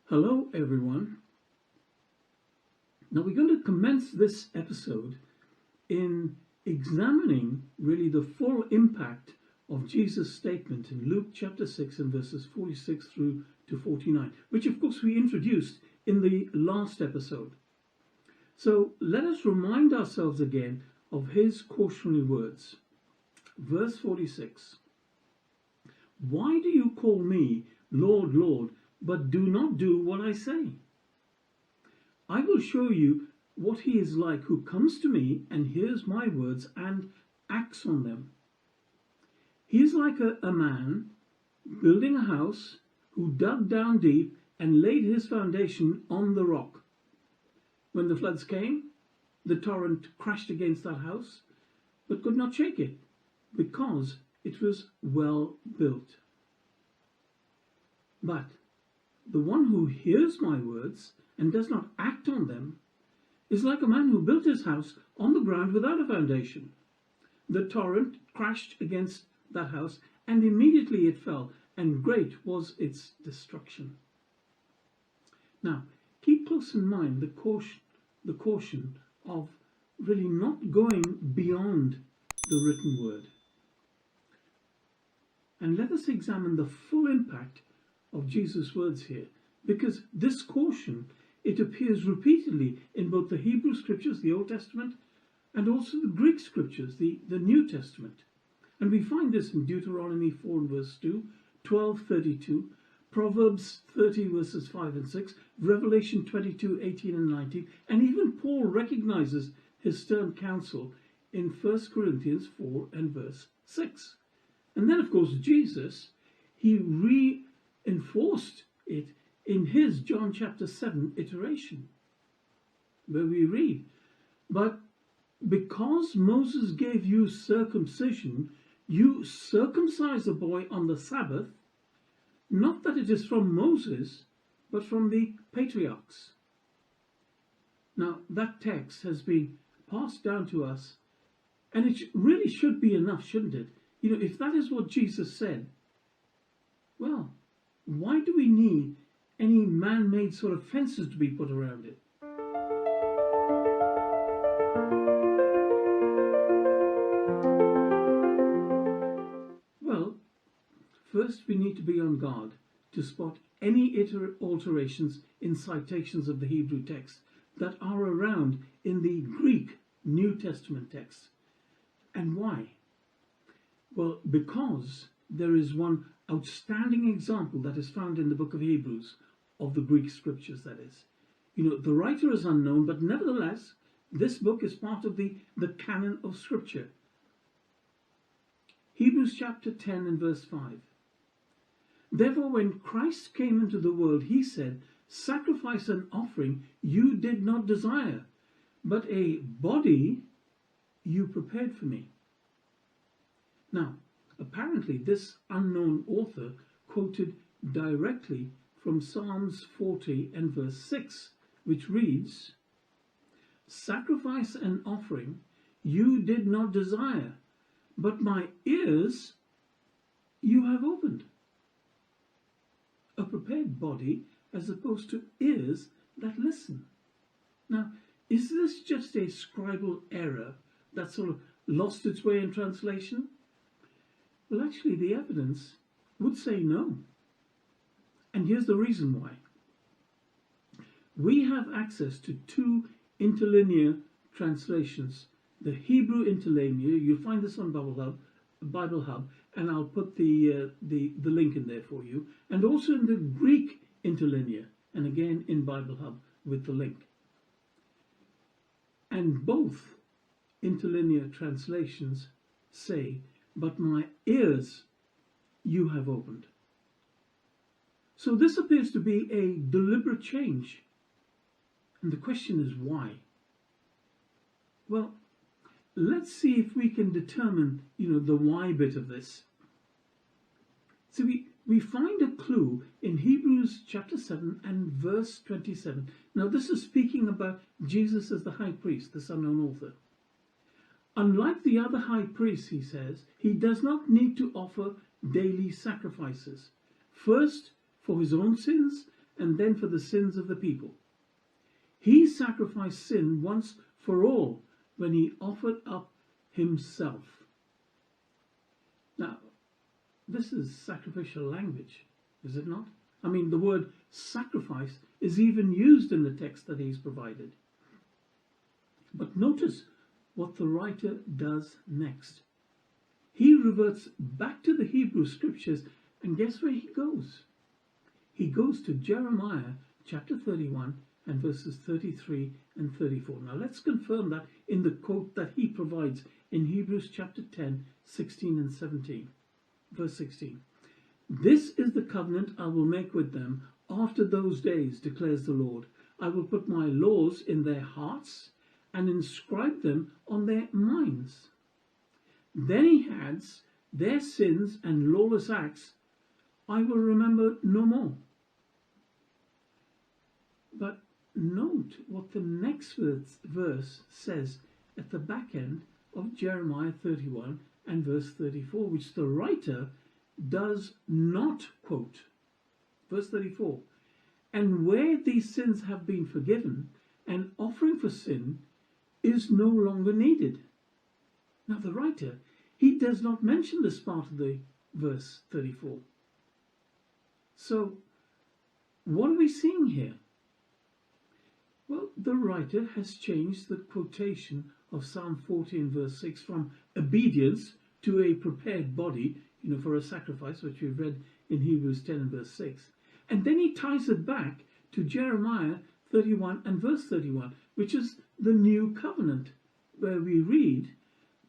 Hello everyone. Now we're going to commence this episode in examining really the full impact of Jesus' statement in Luke chapter 6 and verses 46 through to 49, which of course we introduced in the last episode. So let us remind ourselves again of his cautionary words. Verse 46. Why do you call me Lord, Lord, but do not do what I say? I will show you what he is like who comes to me and hears my words and acts on them. He is like a man building a house who dug down deep and laid his foundation on the rock. When the floods came, the torrent crashed against that house, but could not shake it because it was well built. But the one who hears my words and does not act on them is like a man who built his house on the ground without a foundation. The torrent crashed against that house, and immediately it fell, and great was its destruction. Now, keep close in mind the caution of really not going beyond the written word. And let us examine the full impact of Jesus' words here, because this caution, it appears repeatedly in both the Hebrew scriptures, the Old Testament, and also the Greek scriptures, the New Testament. And we find this in Deuteronomy 4 and verse 2, 12:32, Proverbs 30 verses 5 and 6, Revelation 22, 18 and 19, and even Paul recognizes his stern counsel in 1 Corinthians 4 and verse 6. And then, of course, Jesus, he reinforced it in his John chapter 7 iteration, where we read, but because Moses gave you circumcision, you circumcise a boy on the Sabbath, not that it is from Moses, but from the patriarchs. Now, that text has been passed down to us, and it really should be enough, shouldn't it? You know, if that is what Jesus said, well, why do we need any man-made sort of fences to be put around it? Well, first we need to be on guard to spot any alterations in citations of the Hebrew text that are around in the Greek New Testament text. And why? Well, because there is one outstanding example that is found in the book of Hebrews, of the Greek scriptures, that is. You know, the writer is unknown, but nevertheless, this book is part of the canon of scripture. Hebrews chapter 10 and verse 5. Therefore, when Christ came into the world, he said, sacrifice and offering you did not desire, but a body you prepared for me. Now, apparently this unknown author quoted directly from Psalms 40 and verse 6, which reads, sacrifice and offering you did not desire, but my ears you have opened. A prepared body as opposed to ears that listen. Now, is this just a scribal error that sort of lost its way in translation? Well, actually, the evidence would say no. And here's the reason why. We have access to two interlinear translations. The Hebrew interlinear, you'll find this on Bible Hub, and I'll put the link in there for you, and also in the Greek interlinear, and again in Bible Hub with the link. And both interlinear translations say, but my ears you have opened. So this appears to be a deliberate change. And the question is why? Well, let's see if we can determine, the why bit of this. So we find a clue in Hebrews chapter 7 and verse 27. Now this is speaking about Jesus as the high priest, this unknown author. Unlike the other high priests, he says, he does not need to offer daily sacrifices. First for his own sins and then for the sins of the people. He sacrificed sin once for all when he offered up himself. Now, this is sacrificial language, is it not? I mean, the word sacrifice is even used in the text that he's provided. But notice what the writer does next. He reverts back to the Hebrew scriptures, and guess where he goes? He goes to Jeremiah chapter 31 and verses 33 and 34. Now let's confirm that in the quote that he provides in Hebrews chapter 10, 16 and 17. Verse 16. This is the covenant I will make with them after those days, declares the Lord. I will put my laws in their hearts and inscribe them on their minds. Then he adds, their sins and lawless acts I will remember no more. But note what the next verse says at the back end of Jeremiah 31 and verse 34, which the writer does not quote. Verse 34, and where these sins have been forgiven, an offering for sin is no longer needed. Now the writer, he does not mention this part of the verse 34. So what are we seeing here? Well, the writer has changed the quotation of Psalm 40 and verse 6 from obedience to a prepared body, for a sacrifice, which we've read in Hebrews 10 and verse 6. And then he ties it back to Jeremiah 31 and verse 31, which is the new covenant, where we read,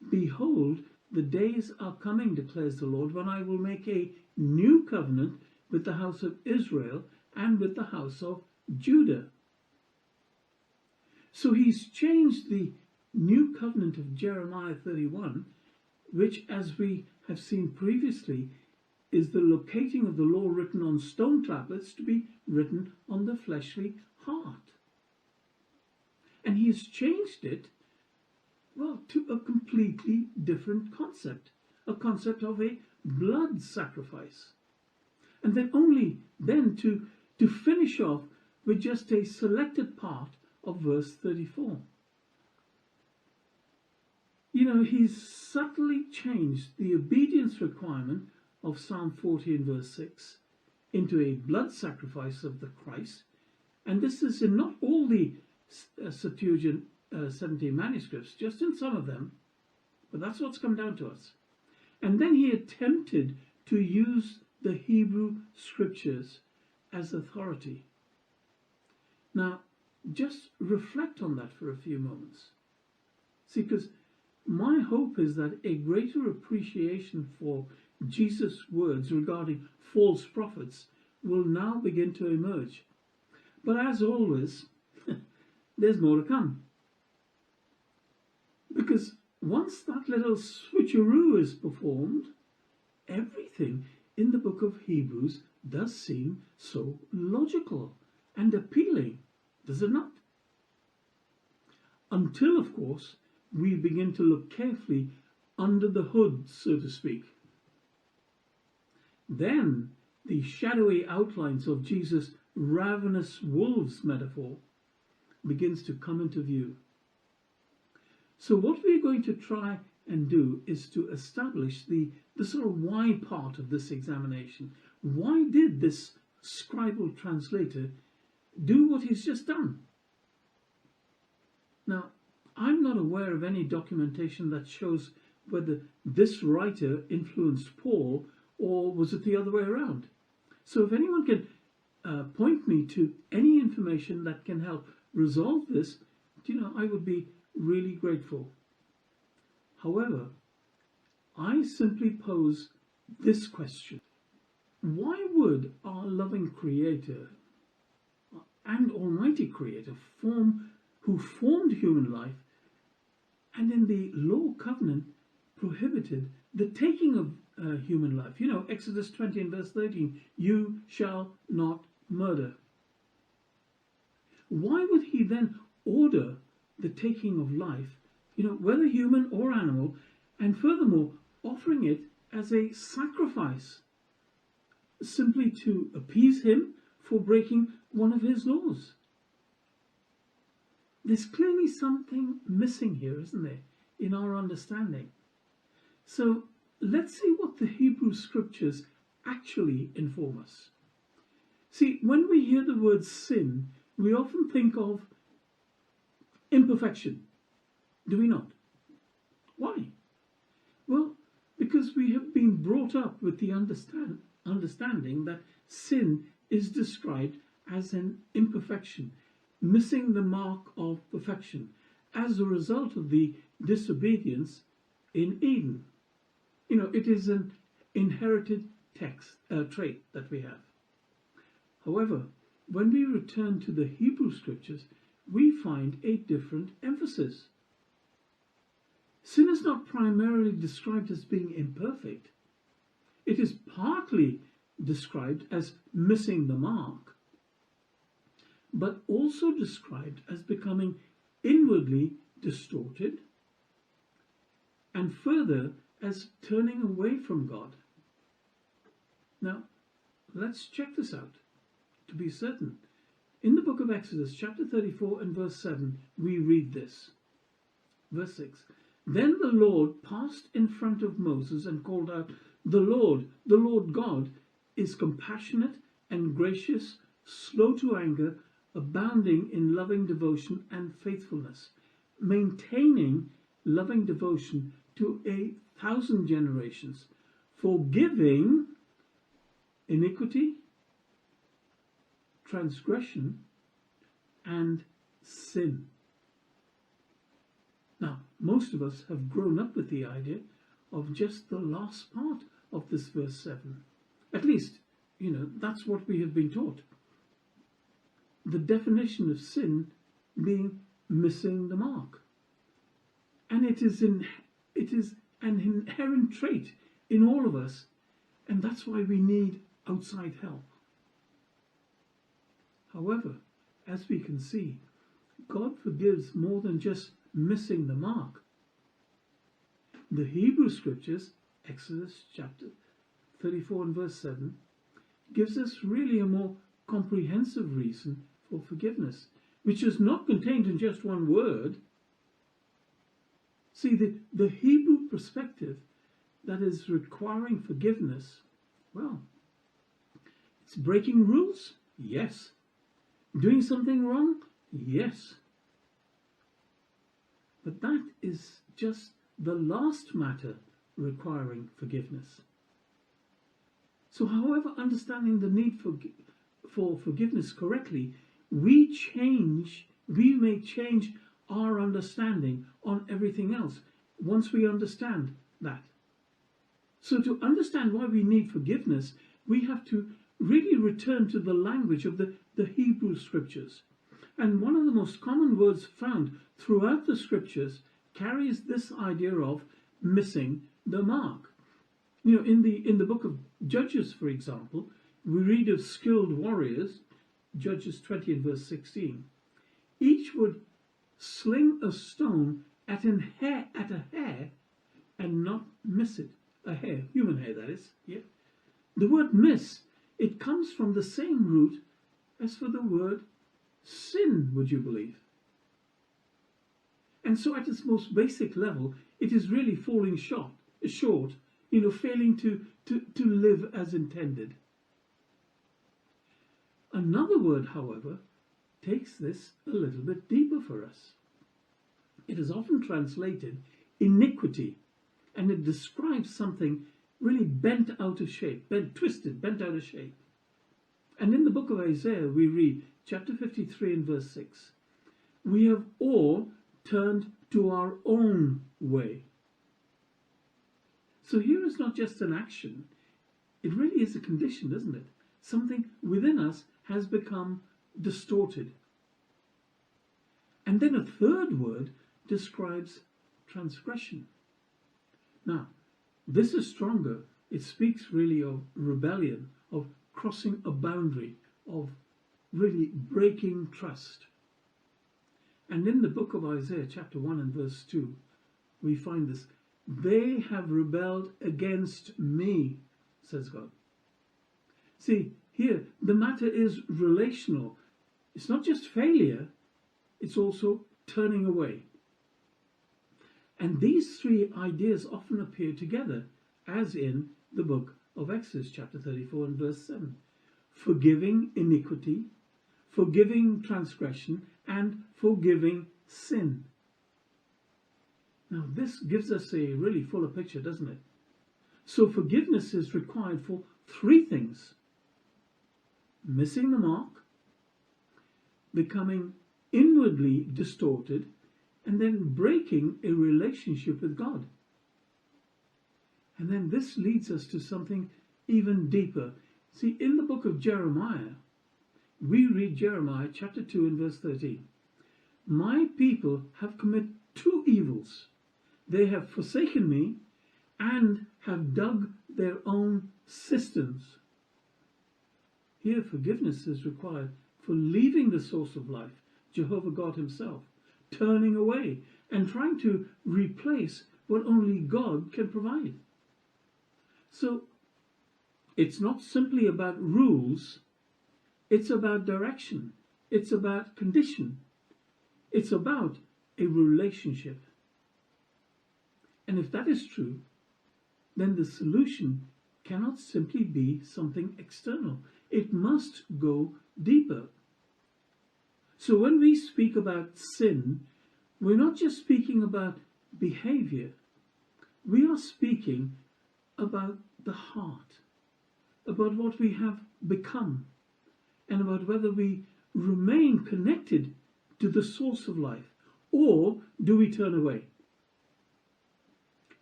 behold, the days are coming, declares the Lord, when I will make a new covenant with the house of Israel and with the house of Judah. So he's changed the new covenant of Jeremiah 31, which, as we have seen previously, is the locating of the law written on stone tablets to be written on the fleshly heart. And he's changed it, well, to a completely different concept, a concept of a blood sacrifice. And then only then to finish off with just a selected part of verse 34. He's subtly changed the obedience requirement of Psalm 40 and verse 6 into a blood sacrifice of the Christ. And this is in not all the Septuagint 70 manuscripts, just in some of them. But that's what's come down to us. And then he attempted to use the Hebrew scriptures as authority. Now, just reflect on that for a few moments. See, because my hope is that a greater appreciation for Jesus' words regarding false prophets will now begin to emerge. But as always, there's more to come. Because once that little switcheroo is performed, everything in the book of Hebrews does seem so logical and appealing, does it not? Until, of course, we begin to look carefully under the hood, so to speak. Then the shadowy outlines of Jesus' ravenous wolves metaphor begins to come into view. So what we're going to try and do is to establish the sort of why part of this examination. Why did this scribal translator do what he's just done? Now, I'm not aware of any documentation that shows whether this writer influenced Paul or was it the other way around. So if anyone can point me to any information that can help resolve this, I would be really grateful. However, I simply pose this question. Why would our loving Creator and Almighty Creator who formed human life, and in the law covenant prohibited the taking of human life? Exodus 20 and verse 13, you shall not murder. Why would he then order the taking of life, whether human or animal, and furthermore offering it as a sacrifice, simply to appease him for breaking one of his laws. There's clearly something missing here, isn't there, in our understanding. So let's see what the Hebrew scriptures actually inform us. See, when we hear the word sin, we often think of imperfection. Do we not? Why? Well, because we have been brought up with the understanding that sin is described as an imperfection, missing the mark of perfection, as a result of the disobedience in Eden. It is an inherited trait that we have. However, when we return to the Hebrew scriptures, we find a different emphasis. Sin is not primarily described as being imperfect. It is partly described as missing the mark, but also described as becoming inwardly distorted, and further as turning away from God. Now, let's check this out to be certain. In the book of Exodus, chapter 34 and verse 7, we read this. Verse 6, "Then the Lord passed in front of Moses and called out, the Lord God, is compassionate and gracious, slow to anger, abounding in loving devotion and faithfulness, maintaining loving devotion to 1,000 generations, forgiving iniquity, transgression, and sin." Now, most of us have grown up with the idea of just the last part of this verse 7. At least, that's what we have been taught. The definition of sin being missing the mark. And it is an inherent trait in all of us, and that's why we need outside help. However, as we can see, God forgives more than just missing the mark. The Hebrew scriptures, Exodus chapter 34 and verse 7, gives us really a more comprehensive reason for forgiveness, which is not contained in just one word. See, the Hebrew perspective that is requiring forgiveness, well, it's breaking rules, yes. Doing something wrong, yes. But that is just the last matter requiring forgiveness. So, however, understanding the need for forgiveness correctly, we may change our understanding on everything else once we understand that. So to understand why we need forgiveness, we have to really return to the language of the Hebrew scriptures. And one of the most common words found throughout the scriptures carries this idea of missing the mark. In the book of Judges, for example, we read of skilled warriors, Judges 20 and verse 16. Each would sling a stone at a hair and not miss it. A hair, human hair that is. Yeah. The word miss, it comes from the same root as for the word sin, would you believe? And so at its most basic level, it is really falling short, failing to live as intended. Another word, however, takes this a little bit deeper for us. It is often translated iniquity, and it describes something really bent out of shape, bent out of shape. And in the book of Isaiah, we read, chapter 53 and verse 6, "We have all turned to our own way." So here is not just an action, it really is a condition, isn't it? Something within us has become distorted. And then a third word describes transgression. Now, this is stronger. It speaks really of rebellion, of crossing a boundary, of really breaking trust. And in the book of Isaiah, chapter 1 and verse 2, we find this. "They have rebelled against me," says God. See, Here, the matter is relational. It's not just failure, it's also turning away. And these three ideas often appear together, as in the book of Exodus, chapter 34 and verse 7. Forgiving iniquity, forgiving transgression, and forgiving sin. Now, this gives us a really fuller picture, doesn't it? So forgiveness is required for three things: missing the mark, becoming inwardly distorted, and then breaking a relationship with God. And then this leads us to something even deeper. See, in the book of Jeremiah, we read Jeremiah chapter 2 and verse 13. My people have committed two evils. They have forsaken me and have dug their own cisterns. Here, forgiveness is required for leaving the source of life, Jehovah God himself, turning away and trying to replace what only God can provide. So, it's not simply about rules, it's about direction, it's about condition, it's about a relationship. And if that is true, then the solution cannot simply be something external. It must go deeper. So when we speak about sin, we're not just speaking about behavior. We are speaking about the heart, about what we have become, and about whether we remain connected to the source of life, or do we turn away?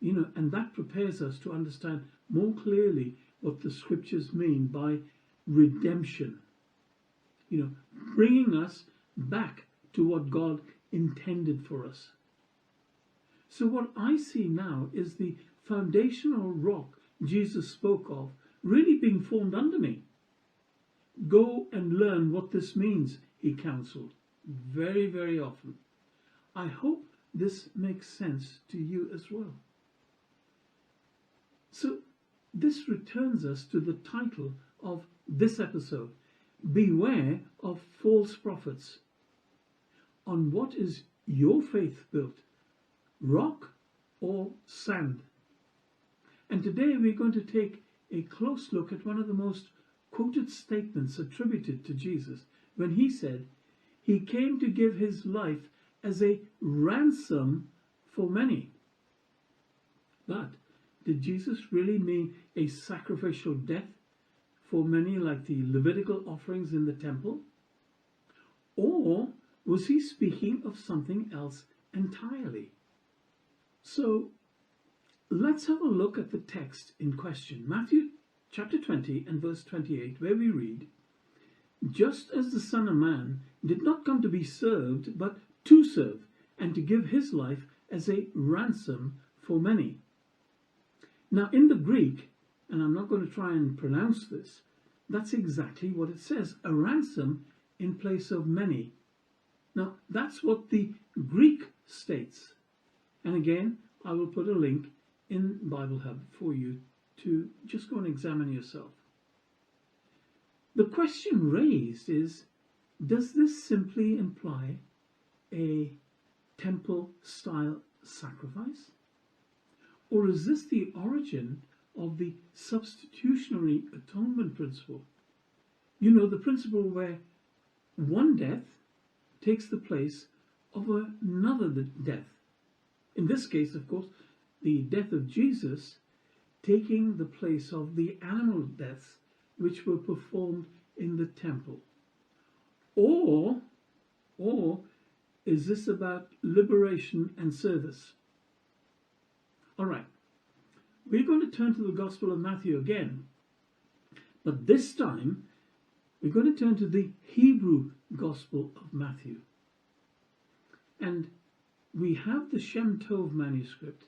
And that prepares us to understand more clearly what the scriptures mean by redemption. Bringing us back to what God intended for us. So what I see now is the foundational rock Jesus spoke of really being formed under me. Go and learn what this means, he counseled very, very often. I hope this makes sense to you as well. So this returns us to the title of this episode: Beware of False Prophets. On what is your faith built? Rock or sand? And today we're going to take a close look at one of the most quoted statements attributed to Jesus, when he said he came to give his life as a ransom for many. But did Jesus really mean a sacrificial death for many, like the Levitical offerings in the temple? Or was he speaking of something else entirely? So let's have a look at the text in question. Matthew chapter 20 and verse 28, where we read, just as the Son of Man did not come to be served, but to serve, and to give his life as a ransom for many. Now in the Greek, and I'm not going to try and pronounce this, that's exactly what it says, a ransom in place of many. Now that's what the Greek states. And again, I will put a link in Bible Hub for you to just go and examine yourself. The question raised is, does this simply imply a temple-style sacrifice? Or is this the origin of the substitutionary atonement principle? The principle where one death takes the place of another death. In this case, of course, the death of Jesus taking the place of the animal deaths which were performed in the temple. Or is this about liberation and service? All right, we're going to turn to the Gospel of Matthew again, but this time we're going to turn to the Hebrew Gospel of Matthew. And we have the Shem Tov manuscript,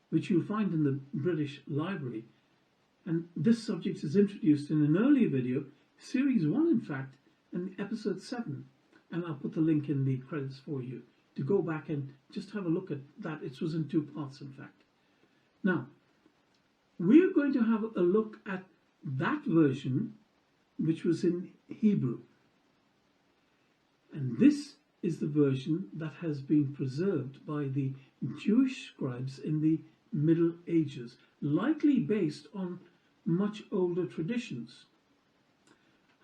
which you'll find in the British Library. And this subject is introduced in an earlier video, series 1 in fact, and episode 7. And I'll put the link in the credits for you to go back and just have a look at that. It was in 2 parts in fact. Now, we're going to have a look at that version which was in Hebrew. And this is the version that has been preserved by the Jewish scribes in the Middle Ages, likely based on much older traditions.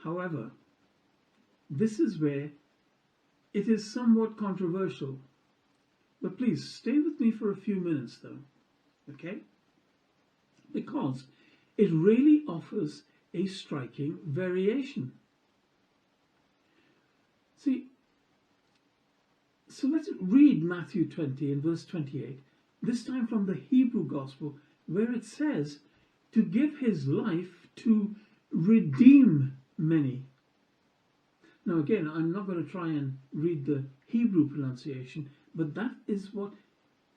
However, this is where it is somewhat controversial. But please stay with me for a few minutes though, okay? Because it really offers a striking variation. See, so let's read Matthew 20 and verse 28, this time from the Hebrew Gospel, where it says to give his life to redeem many. Now again, I'm not going to try and read the Hebrew pronunciation, but that is what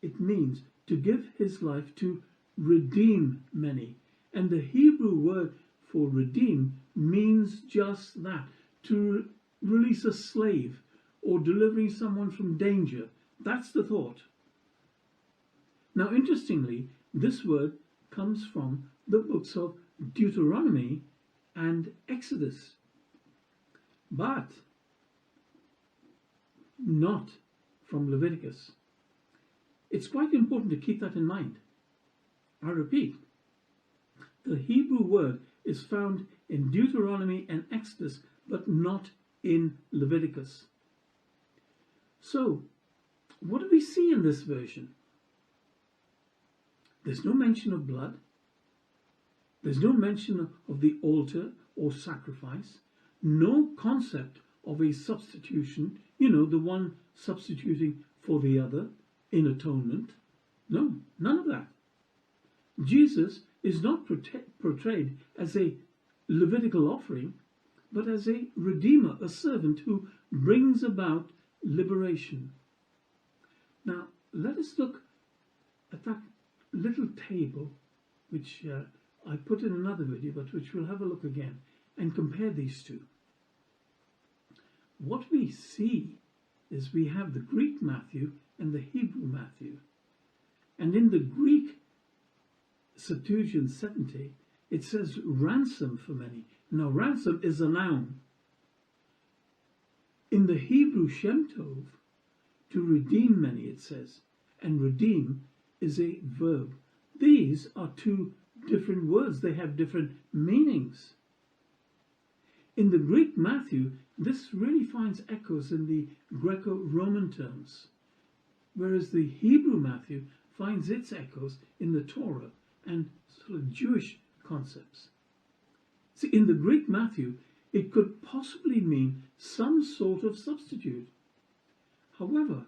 it means, to give his life to redeem many. And the Hebrew word for redeem means just that, to release a slave or delivering someone from danger. That's the thought. Now interestingly, this word comes from the books of Deuteronomy and Exodus, but not from Leviticus. It's quite important to keep that in mind. I repeat, the Hebrew word is found in Deuteronomy and Exodus, but not in Leviticus. So, what do we see in this version? There's no mention of blood. There's no mention of the altar or sacrifice. No concept of a substitution, the one substituting for the other in atonement. No, none of that. Jesus is not portrayed as a Levitical offering, but as a redeemer, a servant who brings about liberation. Now, let us look at that little table, which I put in another video, but which we'll have a look again, and compare these two. What we see is we have the Greek Matthew and the Hebrew Matthew. And in the Greek Septuagint 70, it says ransom for many. Now, ransom is a noun. In the Hebrew Shem Tov, to redeem many, it says, and redeem is a verb. These are two different words. They have different meanings. In the Greek Matthew, this really finds echoes in the Greco-Roman terms, whereas the Hebrew Matthew finds its echoes in the Torah and sort of Jewish concepts. See, in the Greek Matthew, it could possibly mean some sort of substitute. However,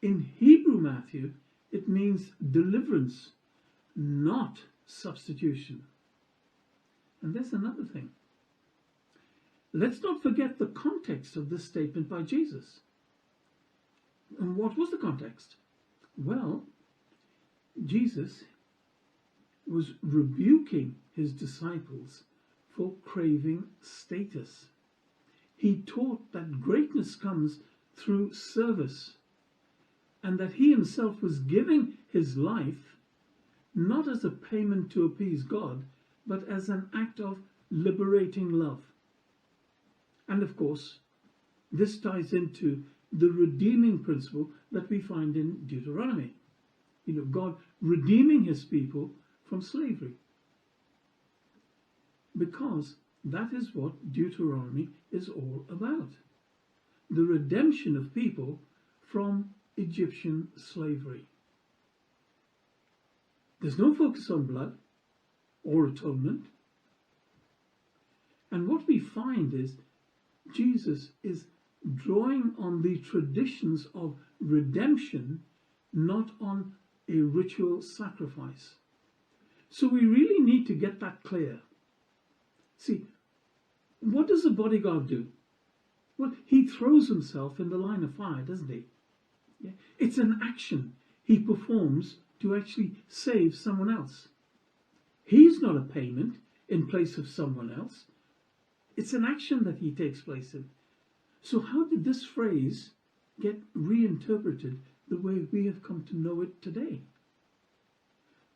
in Hebrew Matthew, it means deliverance, not substitution. And there's another thing. Let's not forget the context of this statement by Jesus. And what was the context? Well, Jesus was rebuking his disciples for craving status. He taught that greatness comes through service, and that he himself was giving his life not as a payment to appease God, but as an act of liberating love. And of course, this ties into the redeeming principle that we find in Deuteronomy. God redeeming his people from slavery. Because that is what Deuteronomy is all about. The redemption of people from Egyptian slavery. There's no focus on blood or atonement. And what we find is Jesus is drawing on the traditions of redemption, not on a ritual sacrifice. So we really need to get that clear. See, what does a bodyguard do? Well, he throws himself in the line of fire, doesn't he? Yeah? It's an action he performs to actually save someone else. He's not a payment in place of someone else. It's an action that he takes place in. So how did this phrase get reinterpreted the way we have come to know it today?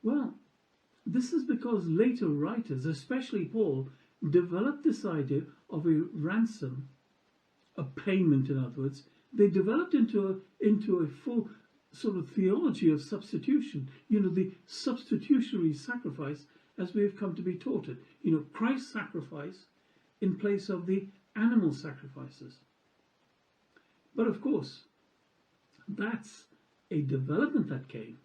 Well, this is because later writers, especially Paul, developed this idea of a ransom, a payment in other words. They developed into a full sort of theology of substitution, the substitutionary sacrifice as we have come to be taught it. Christ's sacrifice in place of the animal sacrifices. But of course, that's a development that came.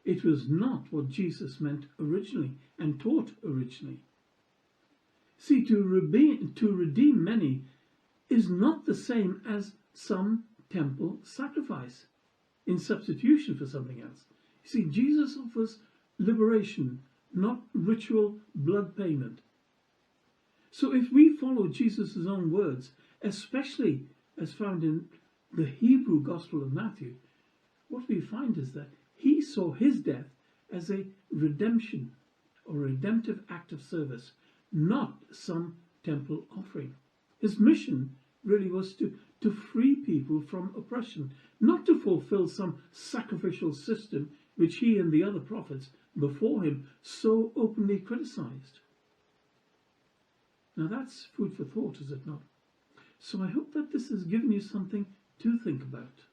It was not what Jesus meant originally and taught originally. See, to redeem many is not the same as some temple sacrifice in substitution for something else. You see, Jesus offers liberation, not ritual blood payment. So if we follow Jesus' own words, especially as found in the Hebrew Gospel of Matthew, what we find is that he saw his death as a redemption or redemptive act of service, not some temple offering. His mission really was to free people from oppression, not to fulfill some sacrificial system which he and the other prophets before him so openly criticized. Now that's food for thought, is it not? So I hope that this has given you something to think about.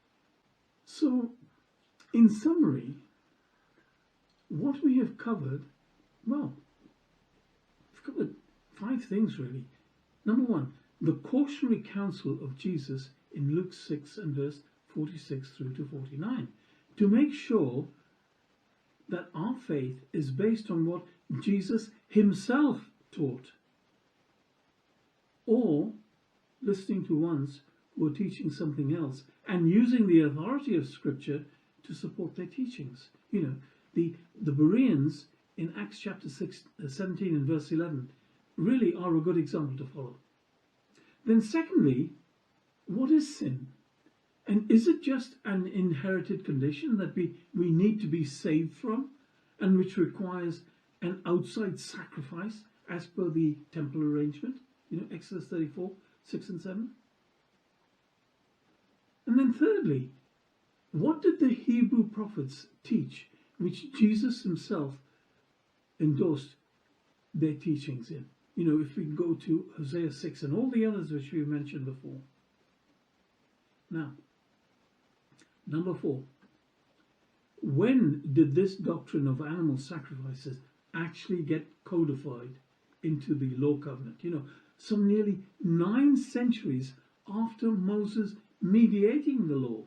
So, in summary, what we have covered, well, we've covered 5 things really. Number 1, the cautionary counsel of Jesus in Luke 6 and verse 46 through to 49, to make sure that our faith is based on what Jesus himself taught, or listening to ones who are teaching something else and using the authority of Scripture to support their teachings. The Bereans in Acts chapter 17 and verse 11 really are a good example to follow. Then secondly, what is sin? And is it just an inherited condition that we need to be saved from, and which requires an outside sacrifice as per the temple arrangement? Exodus 34, 6 and 7. And then thirdly, what did the Hebrew prophets teach, which Jesus himself endorsed their teachings in? If we go to Hosea 6 and all the others which we mentioned before. Now, number 4. When did this doctrine of animal sacrifices actually get codified into the law covenant? Some nearly 9 centuries after Moses mediating the law.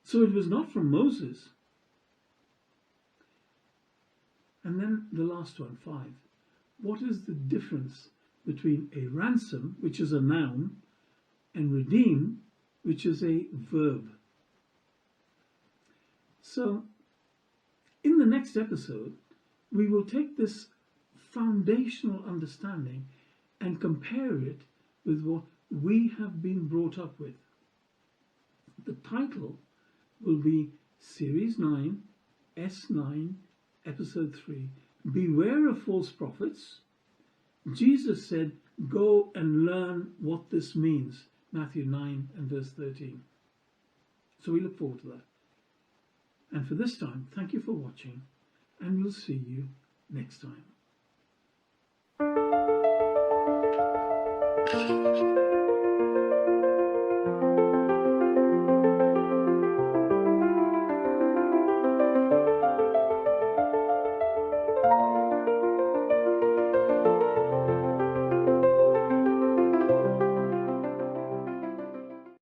So it was not from Moses. And then the last one, 5. What is the difference between a ransom, which is a noun, and redeem, which is a verb? So, in the next episode, we will take this foundational understanding and compare it with what we have been brought up with. The title will be Series 9, S9, Episode 3, Beware of False Prophets. Jesus said, go and learn what this means. Matthew 9 and verse 13. So we look forward to that. And for this time, thank you for watching, and we'll see you next time.